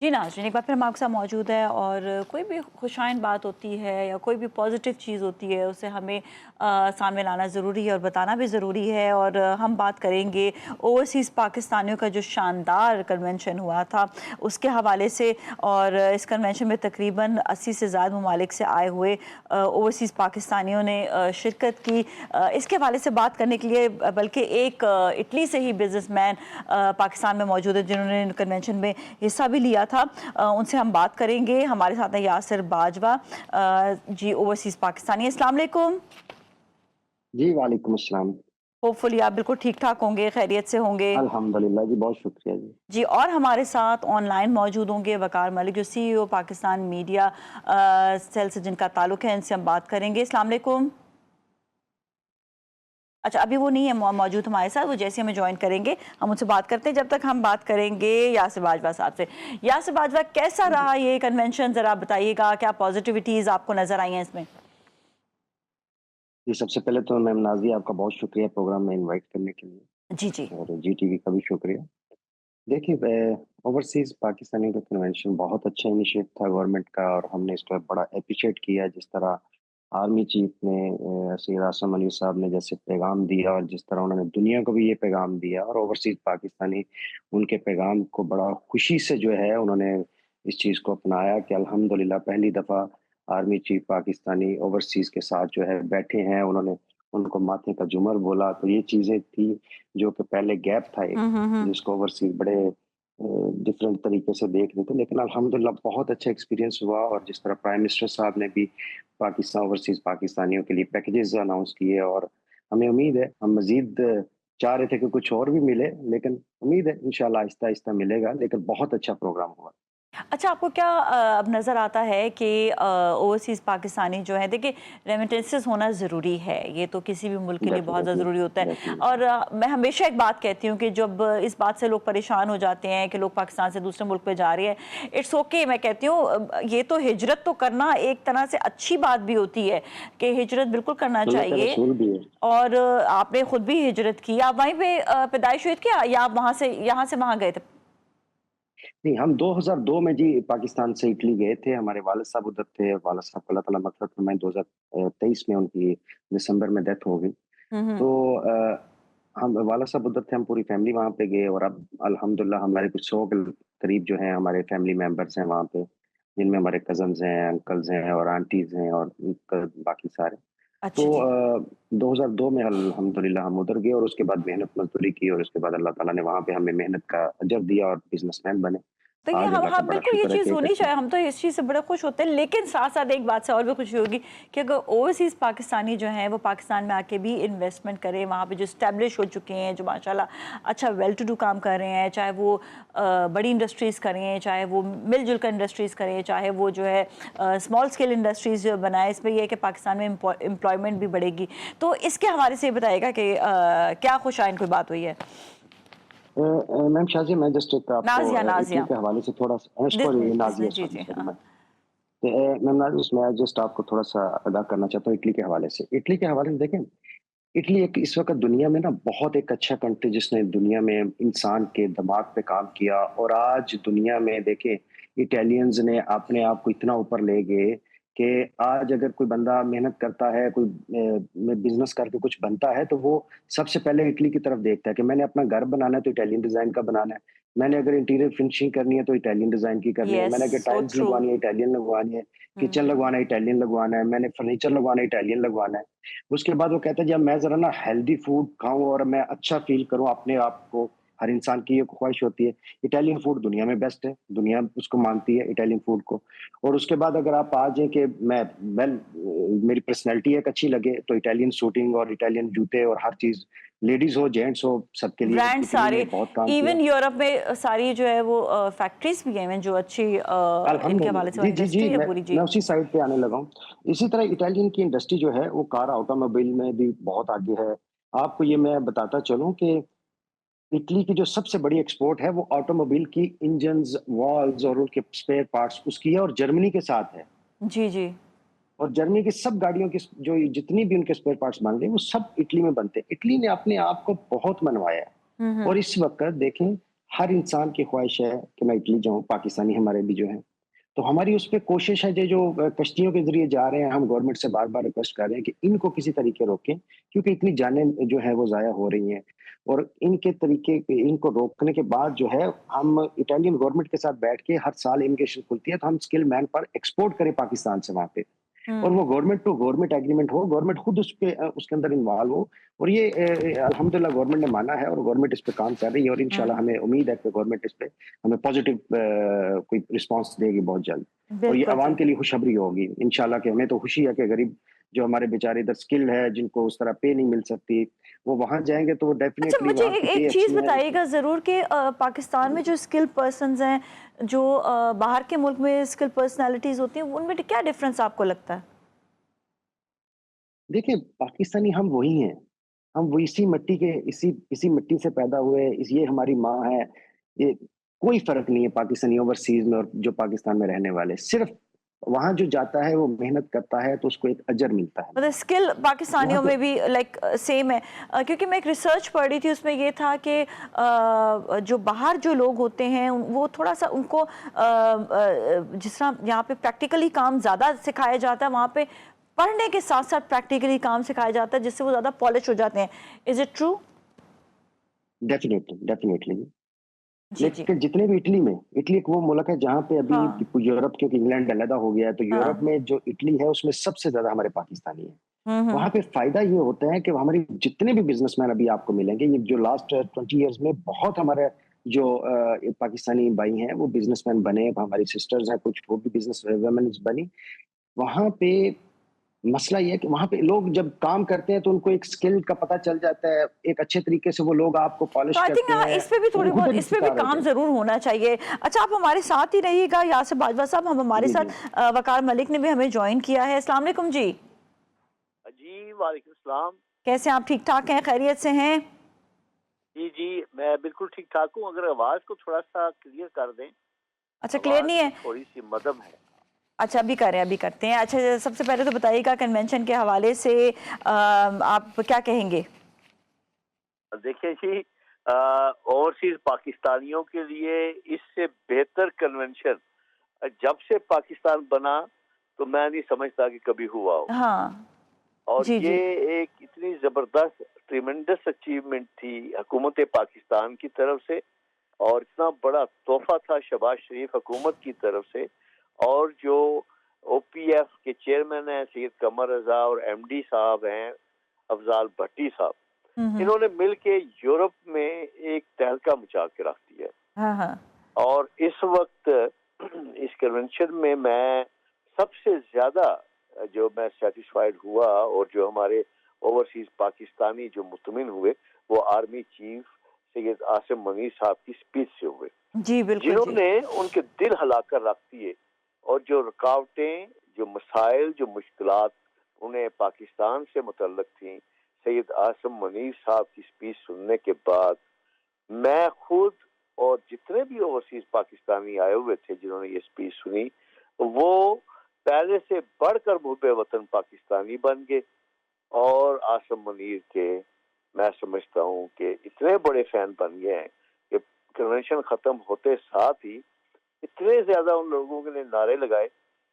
जी नाज़रीन, एक बार फिर हम आपके साथ मौजूद है और कोई भी खुशाइन बात होती है या कोई भी पॉजिटिव चीज़ होती है उसे हमें सामने लाना ज़रूरी है और बताना भी ज़रूरी है। और हम बात करेंगे ओवरसीज़ पाकिस्तानियों का जो शानदार कन्वेंशन हुआ था उसके हवाले से। और इस कन्वेंशन में तकरीबन 80 से ज़्यादा ममालिक से आए हुए ओवरसीज़ पाकिस्तानियों ने शिरकत की। इसके हवाले से बात करने के लिए बल्कि एक इटली से ही बिजनेसमैन पाकिस्तान में मौजूद है जिन्होंने कन्वेंशन में हिस्सा भी लिया था। उनसे हम बात करेंगे। हमारे साथ है यासिर बाजवा जी, ओवरसीज़ पाकिस्तानी। अस्सलाम वालेकुम। जी, वालेकुम अस्सलाम। होपफुली आप बिल्कुल ठीक ठाक होंगे, खैरियत से होंगे। अल्हम्दुलिल्लाह जी, बहुत शुक्रिया जी। जी, और हमारे साथ ऑनलाइन मौजूद होंगे वकार मलिक जो सीईओ पाकिस्तान मीडिया सेल से जिनका ताल्लुक है, इनसे हम बात करेंगे। अस्सलाम वालेकुम। अच्छा, अभी वो नहीं है मौजूद हमारे साथ, वो जैसे हमें ज्वाइन करेंगे हम उनसे बात करते हैं। जब तक हम बात करेंगे यासिर बाजवा साहब से। यासिर बाजवा, कैसा जी, रहा ये कन्वेंशन, ज़रा बताइएगा, क्या पॉजिटिविटीज़ आपको नज़र आई हैं इसमें? जी, सबसे पहले तो मैम नाज़िया आपका बहुत शुक्रिया प्रोग्राम में इनवाइट करने के लिए जी, जी। और जी टीवी का भी शुक्रिया। देखिए ओवरसीज़ पाकिस्तानी का कन्वेंशन बहुत अच्छा इनिशिएटिव था गवर्नमेंट का और हमने इसको बड़ा एप्रिशिएट किया जिस तरह आर्मी चीफ ने सैयद आसिम मनी साहब ने जैसे पैगाम दिया और जिस तरह उन्होंने दुनिया को भी ये पैगाम दिया और ओवरसीज़ पाकिस्तानी उनके पैगाम को बड़ा खुशी से जो है उन्होंने इस चीज़ को अपनाया कि अल्हम्दुलिल्लाह पहली दफ़ा आर्मी चीफ पाकिस्तानी ओवरसीज़ के साथ जो है बैठे हैं। उन्होंने उनको माथे का झूमर बोला, तो ये चीज़ें थी जो कि पहले गैप था एक, हुँ, हुँ, हुँ। जिसको ओवरसीज़ बड़े डिफरेंट तरीके से देख रहे थे। लेकिन अल्हम्दुलिल्लाह बहुत अच्छा एक्सपीरियंस हुआ और जिस तरह प्राइम मिनिस्टर साहब ने भी पाकिस्तान ओवरसीज़ पाकिस्तानियों के लिए पैकेजेस अनाउंस किए और हमें उम्मीद है, हम मज़ीद चाह रहे थे कि कुछ और भी मिले, लेकिन उम्मीद है इंशाल्लाह आहिस्ता-आहिस्ता मिलेगा, लेकिन बहुत अच्छा प्रोग्राम हुआ। अच्छा, आपको क्या अब नज़र आता है कि ओवरसीज़ पाकिस्तानी जो है, देखिए रेमिटेंसेस होना ज़रूरी है, ये तो किसी भी मुल्क के लिए बहुत ज़्यादा डेफिनिटली, ज़रूरी होता है। डेफिनिटली। और मैं हमेशा एक बात कहती हूँ कि जब इस बात से लोग परेशान हो जाते हैं कि लोग पाकिस्तान से दूसरे मुल्क पे जा रहे हैं, इट्स ओके। मैं कहती हूँ ये तो हिजरत तो करना एक तरह से अच्छी बात भी होती है कि हिजरत बिल्कुल करना अल्लाह का चाहिए। रसूल भी है। और आपने खुद भी हिजरत की, आप वहीं पे पैदाइश हुई थी क्या, या आप वहाँ से यहाँ से वहाँ गए थे? नहीं, हम 2002 में जी पाकिस्तान से इटली गए थे, हमारे वालिद साहब उधर थे, वालिद साहब को अल्लाह ताला मग़फ़िरत फ़रमाए 2023 में उनकी दिसंबर में डेथ हो गई। हुँ, हुँ। तो हम वालिद साहब उधर थे, हम पूरी फैमिली वहाँ पे गए और अब अल्हम्दुलिल्लाह हमारे कुछ 100 के करीब जो हैं हमारे फैमिली मेंबर्स हैं वहाँ पे, जिनमें हमारे कज़िन्स हैं, अंकल्स हैं और आंटीज़ हैं और बाकी सारे। तो अच्छा जी। 2002 में अल्हम्दुलिल्लाह हम उधर गए और उसके बाद मेहनत मज़दूरी की और उसके बाद अल्लाह ताला ने वहाँ पे हमें मेहनत का अजर दिया और बिज़नेसमैन बने। देखिए, आज हम अल्लाह का हम बड़ा बिल्कुल ये शुक्र है चीज़ कि एक होनी अच्छी चाहिए, हम तो इस चीज़ से बड़े खुश होते हैं। लेकिन साथ-साथ एक बात से और भी खुशी होगी कि अगर ओवरसीज़ पाकिस्तानी जो हैं वो पाकिस्तान में आके भी इन्वेस्टमेंट करें, वहाँ पे जो एस्टैब्लिश हो चुके हैं, जो माशाल्लाह अच्छा वेल टू डू काम कर रहे हैं, चाहे वो बड़ी इंडस्ट्रीज़ करें, चाहे वो मिल-जुल कर इंडस्ट्रीज़ करें, चाहे वो जो है स्मॉल स्केल इंडस्ट्रीज़ जो बनाएँ, इसमें ये है कि पाकिस्तान में एम्प्लॉयमेंट भी बढ़ेगी। तो इसके हवाले से ये बताइएगा कि क्या खुशाइन कोई बात हुई है? मैम शाज़िया मैं जस्ट एक आपको नाज़िया, इटली नाज़िया। के हवाले से थोड़ा-सा सॉरी नाज़िया जी, सॉरी जी, सॉरी हाँ। मैं मैम नाज़िया मैं जस्ट आपको थोड़ा-सा अदा करना चाहता हूँ इटली के हवाले से। इटली के हवाले से देखें, इटली एक इस वक़्त दुनिया में ना बहुत एक अच्छा कंट्री जिसने दुनिया में इंसान के दिमाग पे काम किया और आज दुनिया में देखें इटालियंस ने अपने आप को इतना ऊपर ले गए कि आज अगर कोई बंदा मेहनत करता है, कोई बिज़नेस करके कुछ बनता है, तो वो सबसे पहले इटली की तरफ देखता है कि मैंने अपना घर बनाना है तो इटालियन डिज़ाइन का बनाना है। मैंने अगर इंटीरियर फिनिशिंग करनी है तो इटालियन डिज़ाइन की करनी है। येस, मैंने अगर सो टाइल्स ट्रू। लगवानी है, इटालियन लगवानी है। हुँ, किचन हुँ। लगवाना है, इटालियन लगवाना है। मैंने फर्नीचर लगवाना है, इटालियन लगवाना है। उसके बाद वो कहता है जब मैं ज़रा ना हेल्दी फूड खाऊँ और मैं अच्छा फ़ील करूँ अपने आप को, हर इंसान की ये ख्वाहिश होती है। इटालियन फूड दुनिया में बेस्ट है, दुनिया उसको मानती है इटालियन फूड को। और उसके बाद अगर आप आ जाएँ कि मैं मेरी पर्सनैलिटी एक अच्छी लगे तो इटालियन सूटिंग और इटालियन जूते और हर चीज़ लेडीज़ हो, जेंट्स हो, सबके लिए ब्रांड इटली ने सारे, बहुत काम किया। इवन यूरोप में सारी जो है वो फैक्ट्रीज भी हैं जो अच्छी इनके हवाले अल्हम्दुलिल्लाह। से जी, जी, जी, इंडस्ट्री है पूरी जी। मैं उसी साइड पे आने लगा हूँ। इसी तरह इटालियन की इंडस्ट्री जो है, वो कार ऑटोमोबाइल में भी बहुत आगे है। आपको ये मैं बताता चलूँ कि इटली की जो सबसे बड़ी एक्सपोर्ट है, वो ऑटोमोबाइल की इंजन्स, वॉल्व्स और उनके स्पेयर पार्ट्स उसकी है और जर्मनी के साथ है। जी, जी। और जर्मनी की सब गाड़ियों की जो जितनी भी उनके स्पेयर पार्ट्स बन रहे हैं, वो सब इटली में बनते हैं। इटली ने अपने आप को बहुत मनवाया है। हुँ, और हुँ। इस वक़्त देखें हर इंसान की ख्वाहिश है कि मैं इटली जाऊँ, पाकिस्तानी हमारे भी जो हैं। तो हमारी उस पे कोशिश है जो जो कश्तियों के ज़रिए जा रहे हैं, हम गवर्नमेंट से बार-बार रिक्वेस्ट कर रहे हैं कि इनको किसी तरीके रोकें, क्योंकि इतनी जानें जो हैं वो ज़ाया हो रही हैं। और इनको रोकने के बाद जो है, हम इटालियन गवर्नमेंट के साथ बैठ के हर साल इमिग्रेशन खुलती है, तो हम स्किल्ड मैन पावर एक्सपोर्ट करें पाकिस्तान से वहाँ पे। और वो हुँ। गवर्नमेंट टू गवर्नमेंट एग्रीमेंट हो, गवर्नमेंट खुद उसके अंदर इन्वॉल्व हो। और ये अल्हम्दुलिल्लाह गवर्नमेंट ने माना है और गवर्नमेंट इस पे काम कर रही है, और इंशाल्लाह हुँ। हमें उम्मीद है कि गवर्नमेंट इस पे हमें पॉजिटिव कोई रिस्पॉन्स देगी बहुत जल्द। और ये बिल्कुल अवाम जी। के लिए खुशखबरी होगी इंशाल्लाह। कि हमें तो खुशी है कि गरीब जो हमारे बेचारे इधर स्किल्ड है, जिनको उस तरह पे नहीं मिल सकती, वो वहाँ जाएँगे तो वो अच्छा, डेफिनिटली मुझे वहाँ एक की पे एक अच्छी चीज़ है। बताइएगा ज़रूर कि पाकिस्तान में जो स्किल्ड पर्सन्स हैं, जो बाहर के मुल्क में स्किल्ड पर्सनैलिटीज़ होती हैं, उनमें क्या डिफ़रेंस आपको लगता है? देखिए, पाकिस्तानी हम वही हैं। हम वो इसी मिट्टी के इसी इसी मिट्टी से पैदा हुए, ये हमारी माँ है। ये कोई फ़र्क नहीं है पाकिस्तानी ओवरसीज़ में और जो पाकिस्तान में रहने वाले। सिर्फ़ वहाँ जो जाता है वो मेहनत करता है तो उसको एक अजर मिलता है मतलब वहाँ पे। स्किल वहाँ पाकिस्तानियों पे में भी लाइक सेम है, क्योंकि मैं एक रिसर्च पढ़ रही थी, उसमें ये था कि जो बाहर जो लोग होते हैं वो थोड़ा सा उनको जिस तरह यहाँ पे प्रैक्टिकली काम ज़्यादा सिखाया जाता है, वहाँ पे पढ़ने के साथ साथ प्रैक्टिकली काम सिखाया जाता है, जिससे वो ज़्यादा पॉलिश हो जाते हैं। Is it true? Definitely, definitely. जी जी। लेकिन जितने भी इटली एक वो मुल्क है जहाँ पे अभी हाँ यूरोप, क्योंकि इंग्लैंड अलग हो गया है, तो यूरोप हाँ। में जो इटली है उसमें सबसे ज़्यादा हमारे पाकिस्तानी हैं। हम्म। वहाँ पे फ़ायदा ये होता है कि हमारे जितने भी बिज़नेसमैन अभी आपको मिलेंगे, ये जो लास्ट 20 इयर्स में बहुत हमारे जो पाकिस्तानी भाई हैं, वो बिज़नेसमैन बने। हमारी सिस्टर्स हैं कुछ, वो भी बिज़नेस वुमेन्स बनी। वहाँ पे मसला ये है कि वहाँ पे लोग जब काम करते हैं, तो उनको एक स्किल का पता चल जाता है। एक अच्छे तरीके से वो लोग आपको तो पॉलिश आई थिंक करते हैं, इस पे भी थोड़ी वो बहुत हुनर इस पे भी सिखा रहे काम थे। ज़रूर होना चाहिए। अच्छा, आप हमारे साथ ही रहिएगा, यासिर बाजवा साहब, हम हमारे जी, साथ जी। वकार मलिक ने भी हमें ज्वाइन किया है। अस्सलाम वालेकुम जी। जी, वालेकुम सलाम। कैसे हैं आप? ठीक ठाक हैं? खैरियत से हैं? जी, जी, मैं बिल्कुल ठीक-ठाक हूँ। अगर आवाज़ को थोड़ा-सा क्लियर कर दें, अच्छा, क्लियर आवाज़ नहीं में है? थोड़ी-सी मदम है। अच्छा, अभी करें, अभी करते हैं। अच्छा, सबसे पहले तो बताइएगा कन्वेंशन के हवाले से आप क्या कहेंगे? देखिए जी, ओवरसीज़ पाकिस्तानियों के लिए इससे बेहतर कन्वेंशन जब से पाकिस्तान बना, तो मैं नहीं समझता कि कभी हुआ हो। हाँ। और जी, ये जी। एक इतनी ज़बरदस्त ट्रिमेंडस अचीवमेंट थी हुकूमत पाकिस्तान की तरफ से, और इतना बड़ा तोहफा था शहबाज शरीफ हुकूमत की तरफ से। और जो ओपीएफ के चेयरमैन हैं सैयद कमर रजा, और एमडी साहब हैं अफजाल भट्टी साहब, हुँ। इन्होंने मिल के यूरोप में एक तहलका मचा के रख दिया। हाँ, हाँ। और इस वक्त इस कन्वेंशन में मैं सबसे ज्यादा जो मैं सेटिस्फाइड हुआ, और जो हमारे ओवरसीज पाकिस्तानी जो मुतमिन हुए, वो आर्मी चीफ सैयद आसिम मनीर साहब की स्पीच से हुए, जी, बिल्कुल जी। जिन्होंने उनके दिल हिलाकर रख दिए। और जो रुकावटें, जो मसाइल, जो मुश्किलात उन्हें पाकिस्तान से मुतल्लक थी, सैयद आसिम मनीर साहब की स्पीच सुनने के बाद मैं खुद और जितने भी ओवरसीज पाकिस्तानी आए हुए थे जिन्होंने ये स्पीच सुनी, वो पहले से बढ़कर मुहब्बे वतन पाकिस्तानी बन गए। और आसिम मुनीर के मैं समझता हूँ कि इतने बड़े फैन बन गए हैं कि कन्वेंशन खत्म होते साथ ही इतने ज्यादा उन लोगों ने नारे लगाए,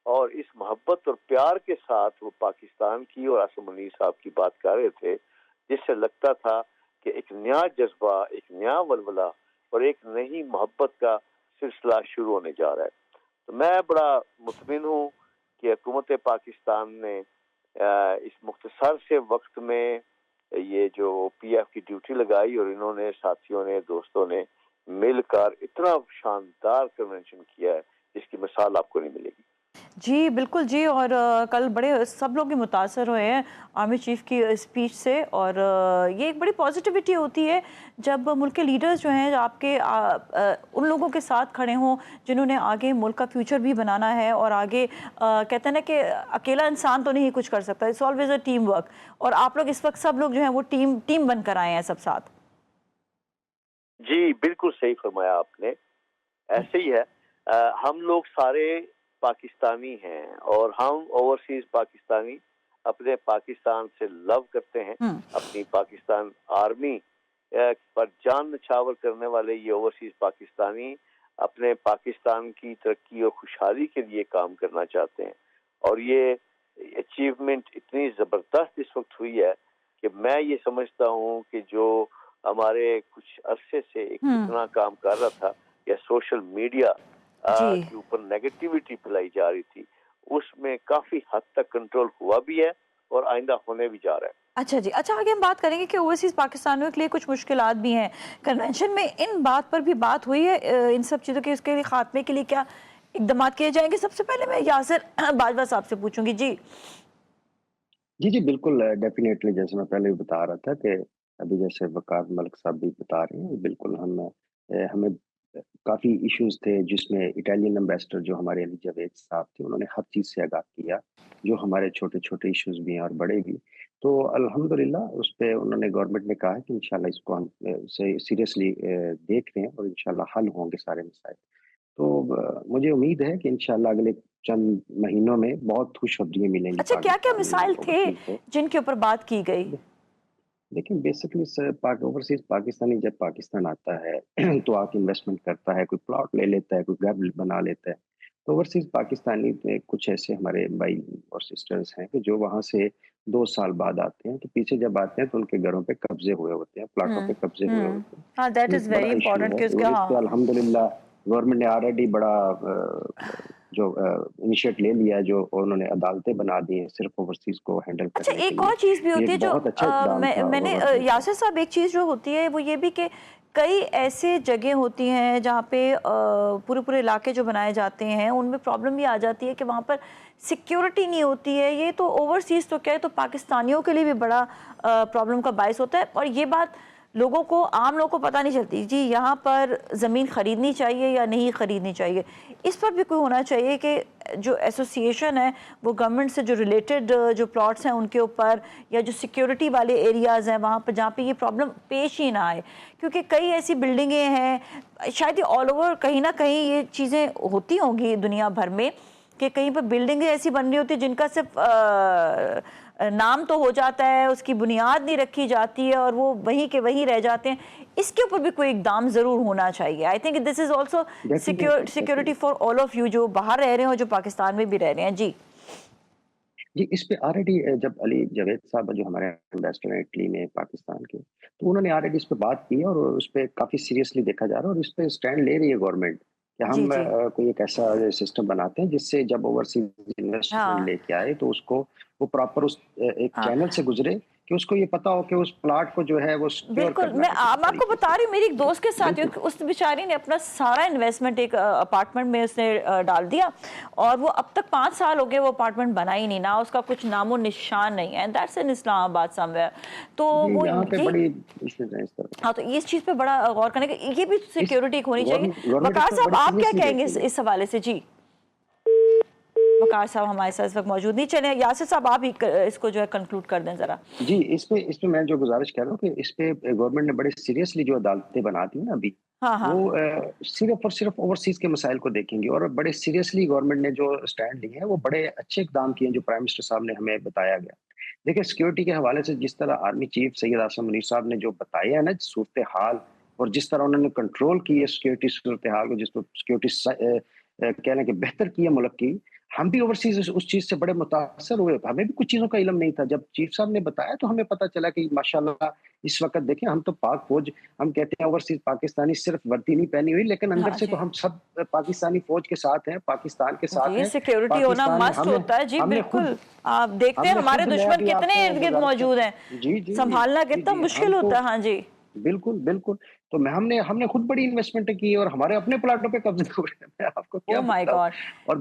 और इस मोहब्बत और प्यार के साथ वो पाकिस्तान की और आसिम मुनीर साहब की बात कर रहे थे, जिससे लगता था कि एक नया जज्बा, एक नया वलवला और एक नई मोहब्बत का सिलसिला शुरू होने जा रहा है। तो मैं बड़ा मुतमिन हूँ कि हुकूमत पाकिस्तान ने इस मुख्तसर से वक्त में ये जो पीएफ की ड्यूटी लगाई, और इन्होंने साथियों ने, दोस्तों ने मिलकर इतना शानदार कन्वेंशन किया है जिसकी मिसाल आपको नहीं मिलेगी। जी, बिल्कुल जी। और कल बड़े सब लोग ही मुतासर हुए हैं आर्मी चीफ़ की स्पीच से, और ये एक बड़ी पॉजिटिविटी होती है जब मुल्क के लीडर्स जो हैं आपके उन लोगों के साथ खड़े हों जिन्होंने आगे मुल्क का फ्यूचर भी बनाना है, और आगे कहते हैं ना कि अकेला इंसान तो नहीं कुछ कर सकता, it's always a team work. और आप लोग इस वक्त सब लोग जो हैं वो टीम टीम बनकर आए हैं सब साथ। जी, बिल्कुल सही फरमाया आपने। ऐसे ही है। हम लोग सारे पाकिस्तानी हैं, और हम ओवरसीज पाकिस्तानी अपने पाकिस्तान से लव करते हैं। हुँ। अपनी पाकिस्तान आर्मी پر جان نچھاور کرنے والے یہ اوورسیز پاکستانی اپنے پاکستان کی ترقی اور خوشحالی کے لیے کام کرنا چاہتے ہیں، اور یہ اچیومنٹ اتنی زبردست اس وقت ہوئی ہے کہ میں یہ سمجھتا ہوں کہ جو ہمارے کچھ عرصے سے ایک اتنا کام کر رہا تھا یا سوشل میڈیا کے اوپر نیگیٹیوٹی پھیلائی جا رہی تھی، اس میں کافی حد تک کنٹرول ہوا بھی ہے اور آئندہ ہونے بھی جا رہا ہے۔ اچھا جی، اچھا آگے ہم بات کریں گے کہ اوورسیز پاکستانیوں کے لیے کچھ مشکلات بھی ہیں، کنونشن میں ان بات پر بھی بات ہوئی ہے، ان سب چیزوں کے اس کے خاتمے کے لیے کیا اقدامات کیے جائیں گے؟ سب سے پہلے میں یاسر باجوہ صاحب سے پوچھوں گی۔ جی جی بالکل، ڈیفینیٹلی جیسے میں پہلے بھی بتا رہا تھا کہ ابھی جیسے وقار ملک صاحب بھی بتا رہے ہیں، بالکل ہمیں کافی ایشوز تھے جس میں اٹالین امبیسڈر جو ہمارے علی جاوید صاحب تھے، انہوں نے ہر چیز سے آگاہ کیا، جو ہمارے چھوٹے چھوٹے ایشوز بھی ہیں اور بڑے بھی۔ تو الحمدللہ اس پہ انہوں نے گورنمنٹ نے کہا کہ انشاءاللہ اس کو ہم سیریسلی دیکھ رہے ہیں اور انشاءاللہ حل ہوں گے سارے مسائل۔ تو مجھے امید ہے کہ انشاءاللہ اگلے چند مہینوں میں بہت خوشخبریاں ملیں گی اچھا، کیا کیا مسائل تھے اوورسیز کو۔ جن کے اوپر بات کی گئی؟ لیکن بیسکلی اوورسیز پاکستانی جب پاکستان آتا ہے تو آ کے انویسٹمنٹ کرتا ہے، کوئی پلاٹ لے لیتا ہے، کوئی گھر بنا لیتا ہے، تو اوورسیز پاکستانی میں کچھ ایسے ہمارے بھائی اور سسٹرز ہیں کہ جو وہاں سے 2 سال بعد آتے ہیں، تو پیچھے جب آتے ہیں تو ان کے گھروں پہ قبضے ہوئے ہوتے ہیں، پلاٹوں پہ قبضے ہوئے ہوتے ہیں۔ ہاں، دیٹ تو از ایک بڑا ویری ایشو امپورٹنٹ ہے کہ اس اور کا اس پہ الحمدللہ گورنمنٹ نے آلریڈی بڑا جو انیشیٹ لے لیا ہے، جو انہوں نے عدالتیں بنا دی ہیں صرف اوورسیز کو ہینڈل اچھا کرنے کے ایک لیے۔ اور چیز بھی یہ ہوتی ہے ایک جو بہت اچھا اقدام تھا میں نے گورنمنٹ کا۔ یاسر صاحب، ایک چیز جو ہوتی ہے وہ یہ بھی کہ کئی ایسے جگہ ہوتی ہیں جہاں پہ پورے علاقے جو بنائے جاتے ہیں ان میں پرابلم یہ آ جاتی ہے کہ وہاں پر سیکیورٹی نہیں ہوتی ہے۔ یہ تو اوورسیز تو کیا ہے، تو پاکستانیوں کے لیے بھی بڑا پرابلم کا باعث ہوتا ہے، اور یہ بات عام لوگوں کو پتہ نہیں چلتی جی یہاں پر زمین خریدنی چاہیے یا نہیں خریدنی چاہیے۔ اس پر بھی کوئی ہونا چاہیے کہ جو ایسوسیشن ہے وہ گورنمنٹ سے جو ریلیٹڈ جو پلاٹس ہیں ان کے اوپر، یا جو سیکیورٹی والے ایریاز ہیں وہاں پہ جہاں پہ یہ پرابلم پیش ہی نہ آئے، کیونکہ کئی ایسی بلڈنگیں ہیں، شاید یہ آل اوور کہیں نہ کہیں یہ چیزیں ہوتی ہوں گی دنیا بھر میں، کہ کہیں پر بلڈنگیں ایسی بن رہی ہوتی ہیں جن کا صرف نام تو ہو جاتا ہے، اس کی بنیاد نہیں رکھی جاتی ہے اور وہ وہیں کے وہیں رہ جاتے ہیں۔ اس کے اوپر بھی کوئی اقدام ضرور ہونا چاہیے۔ I think this is also security for all of you جو باہر رہ رہے ہیں اور جو پاکستان میں بھی رہ رہے ہیں۔ جی اس پہ آلریڈی جب علی جاوید صاحب جو ہمارے امبیسڈر ہیں اٹلی میں پاکستان کے، تو انہوں نے آلریڈی اس پہ بات کی ہے اور اس پہ کافی سیریسلی دیکھا جا رہا ہے اور اس پہ اسٹینڈ لے رہی ہے گورنمنٹ کہ جی ہم جی کوئی ایک ایسا سسٹم بناتے ہیں جس سے جب اوورسیز انویسٹمنٹ ہاں لے کے آئے تو اس کو وہ پراپر اس ایک ہاں چینل سے گزرے کہ اس کو یہ پتا ہو کہ اس پلاٹ کو جو ہے وہ سیکیور بالکل، کرنا میں ہے کسی آپ کو طریقے بتا سے۔ رہی ہوں، میری ایک دوست کے ساتھ بالکل اس بیچاری نے اپنا سارا انویسٹمنٹ ایک اپارٹمنٹ میں اس نے ڈال دیا، اور وہ اب تک 5 سال ہو گئے وہ اپارٹمنٹ بنا ہی نہیں، نہ اس کا کچھ نام و نشان نہیں ہے۔ دیٹس ان اسلام آباد سم ویئر۔ تو جی، وہ یہاں پہ یہ بڑی ایشوز ہیں اس طرح۔ ہاں، تو اس چیز پہ بڑا غور کرنے کا، یہ بھی اس سیکیورٹی ہونی چاہیے۔ گورنمنٹ اس وقار پہ صاحب بڑی آپ کیا سیریسلی کہیں گے دیکھ رہی ہے۔ اس حوالے سے؟ جی وقار صاحب ہمارے ساتھ اس وقت موجود نہیں، چلیں یاسر صاحب آپ ہی اس کو جو ہے کنکلوڈ کر دیں ذرا۔ جی اس پہ میں جو گزارش کر رہا ہوں کہ اس پہ گورنمنٹ نے بڑے سیریسلی جو عدالتیں بناتی ہیں نا ابھی، ہاں ہاں وہ صرف اور صرف اوورسیز کے مسائل کو دیکھیں گی، اور بڑے سیریسلی گورنمنٹ نے جو اسٹینڈ لیے ہیں وہ بڑے اچھے اقدام کیے ہیں جو پرائم منسٹر صاحب نے ہمیں بتایا گیا۔ دیکھیں سیکیورٹی کے حوالے سے جس طرح آرمی چیف سید عاصم منیر صاحب نے جو بتایا ہے نا صورتحال، اور جس طرح انہوں نے کنٹرول کی ہے سیکیورٹی صورتحال کو، جس کو سیکیورٹی کہنا کہ بہتر کی ہے ملک کی، ہم بھی اوورسیز اس چیز سے بڑے متاثر ہوئے۔ ہمیں بھی کچھ چیزوں کا علم نہیں تھا، جب چیف صاحب نے بتایا تو ہمیں پتہ چلا کہ ماشاءاللہ اس وقت دیکھیں ہم تو پاک فوج، ہم کہتے ہیں اوورسیز پاکستانی صرف ورदी نہیں پہنی ہوئی، لیکن اندر ہاں سے جی تو ہم سب پاکستانی فوج کے ساتھ ہیں، پاکستان کے ساتھ جی، ہیں۔ سیکیورٹی ہونا پاکستان مسٹ ہوتا ہے۔ جی ہم نے خود بالکل، آپ دیکھتے ہیں ہمارے میں دشمن ابھی آپ کتنے کو ارد گرد گزارش موجود ہیں، کرتا جی جی سنبھالنا جی کتنا جی مشکل ہم تو ہوتا ہے۔ ہاں جی بالکل بالکل، تو ہم نے خود بڑی انویسٹمنٹ کی اور ہمارے اپنے پلاٹوں پہ قبضے ہوئے، میں آپ کو کیا او مائی بتاؤں۔ گاڈ۔ اور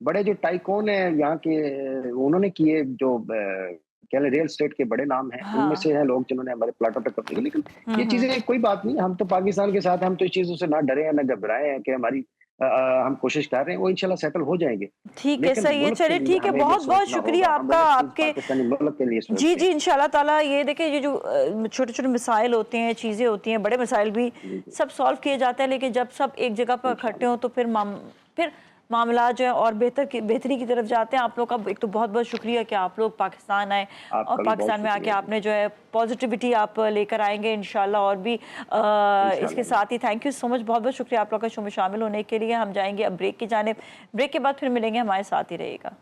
بڑے جو ٹائکون ہیں یہاں کے، انہوں نے کیے جو کہہ لیں ریل اسٹیٹ کے بڑے نام ہیں، ان ہاں میں سے ہیں لوگ جنہوں نے ہمارے پلاٹوں پہ قبضے کیے۔ لیکن یہ چیزیں کوئی بات نہیں، ہم تو پاکستان کے ساتھ، ہم تو اس چیزوں سے نہ ڈرے ہیں نہ گھبرائے ہیں کہ ہماری ہم کوشش کر رہے ہیں، وہ انشاءاللہ سیٹل ہو جائیں گے۔ ٹھیک ہے، لیکن صحیح ہے، ملک کے چلیے لیے ٹھیک ہے، ہمیں یہ بہت بہت سوچنا شکریہ ہوگا، آپ ہم کا، اوورسیز آپ کے پاکستانی ملک کے لیے جی سوچتے جی ہیں۔ انشاءاللہ تعالیٰ۔ یہ دیکھیں یہ جو چھوٹے چھوٹے مسائل ہوتے ہیں، چیزیں ہوتی ہیں، بڑے مسائل بھی جی جی سب سالو کیے جاتے ہیں، لیکن جب سب ایک جگہ پر اکٹھے انشاءاللہ ہوں تو پھر मामला जो है और बेहतरी की तरफ जाते हैं। आप लोग का एक तो बहुत बहुत शुक्रिया कि आप लोग पाकिस्तान आए आपका और भी बहुत पाकिस्तान में आके शुक्रिया जी। आपने जो है पॉजिटिविटी आप लेकर आएंगे इंशाल्लाह। और भी इसके इंशाल्लाह। साथ ही थैंक यू सो मच, बहुत बहुत शुक्रिया आप लोग का शो में शामिल होने के लिए। हम जाएंगे अब ब्रेक की जानिब, ब्रेक के बाद फिर मिलेंगे, हमारे साथ ही रहेगा।